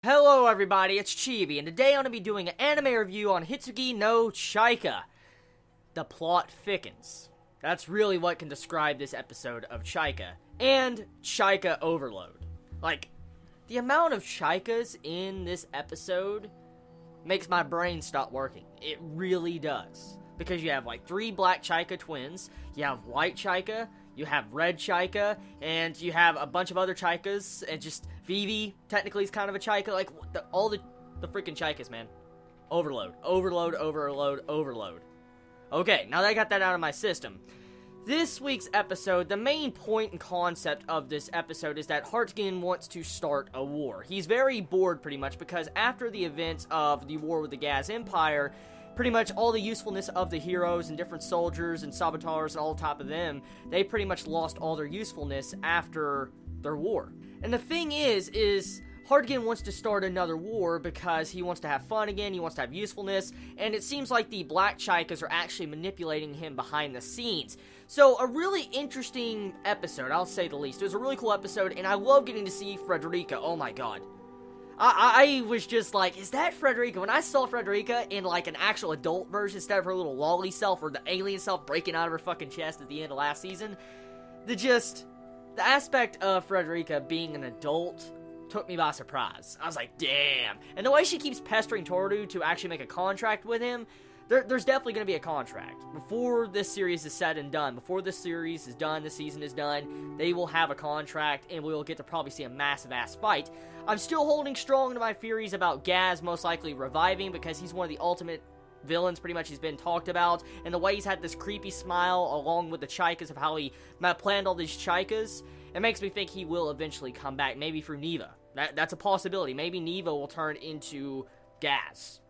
Hello everybody, it's Chibi, and today I'm going to be doing an anime review on Hitsugi no Chaika. The plot thickens. That's really what can describe this episode of Chaika. And Chaika overload. Like, the amount of Chaikas in this episode makes my brain stop working. It really does. Because you have like 3 black Chaika twins, you have white Chaika, you have red Chaika, and you have a bunch of other Chaikas, and just Vivi technically is kind of a Chaika. Like, all the freaking Chaikas, man. Overload. Overload, overload, overload. Okay, now that I got that out of my system, this week's episode, the main point and concept of this episode is that Hitsugi wants to start a war. He's very bored, pretty much, because after the events of the war with the Gaz Empire, pretty much all the usefulness of the heroes and different soldiers and saboteurs and all top of them, they pretty much lost all their usefulness after their war. And the thing is Hitsugi wants to start another war because he wants to have fun again, he wants to have usefulness, and it seems like the black Chaikas are actually manipulating him behind the scenes. So, a really interesting episode, I'll say the least. It was a really cool episode, and I love getting to see Frederica. Oh my god. I was just like, is that Frederica? When I saw Frederica in, like, an actual adult version instead of her little lolly self or the alien self breaking out of her fucking chest at the end of last season, the aspect of Frederica being an adult took me by surprise. I was like, damn. And the way she keeps pestering Toru to actually make a contract with him, there's definitely going to be a contract. Before this series is said and done, before this series is done, this season is done, they will have a contract, and we will get to probably see a massive-ass fight. I'm still holding strong to my theories about Gaz most likely reviving, because he's one of the ultimate villains, pretty much. He's been talked about, and the way he's had this creepy smile along with the Chaikas of how he planned all these Chaikas, it makes me think he will eventually come back, maybe through Neva. That's a possibility. Maybe Neva will turn into Gaz.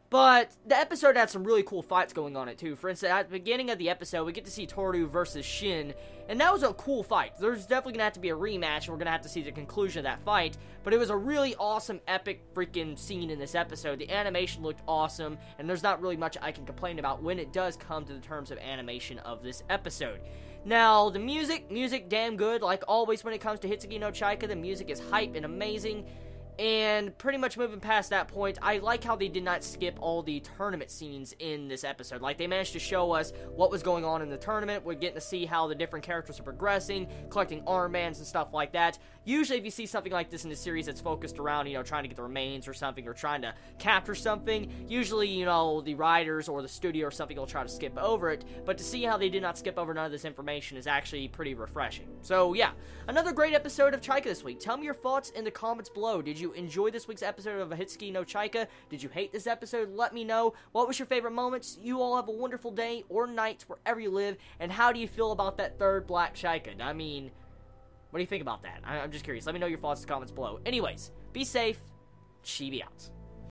But the episode had some really cool fights going on it too. For instance, at the beginning of the episode, we get to see Toru versus Shin, and that was a cool fight. There's definitely going to have to be a rematch, and we're going to have to see the conclusion of that fight. But it was a really awesome, epic freaking scene in this episode. The animation looked awesome, and there's not really much I can complain about when it does come to the terms of animation of this episode. Now, the music damn good. Like always when it comes to Hitsugi no Chaika, the music is hype and amazing. And pretty much moving past that point, I like how they did not skip all the tournament scenes in this episode. Like, they managed to show us what was going on in the tournament. We're getting to see how the different characters are progressing, collecting armbands and stuff like that. Usually, if you see something like this in the series that's focused around, trying to get the remains or something, or trying to capture something, usually, the writers or the studio or something will try to skip over it. But to see how they did not skip over none of this information is actually pretty refreshing. So, yeah, another great episode of Chaika this week. Tell me your thoughts in the comments below. Did you enjoy this week's episode of Hitsugi no Chaika? Did you hate this episode? Let me know. What was your favorite moments? You all have a wonderful day or night wherever you live. And how do you feel about that third black Chaika? I mean, what do you think about that? I'm just curious. Let me know your thoughts in the comments below. Anyways, be safe. Chibi out.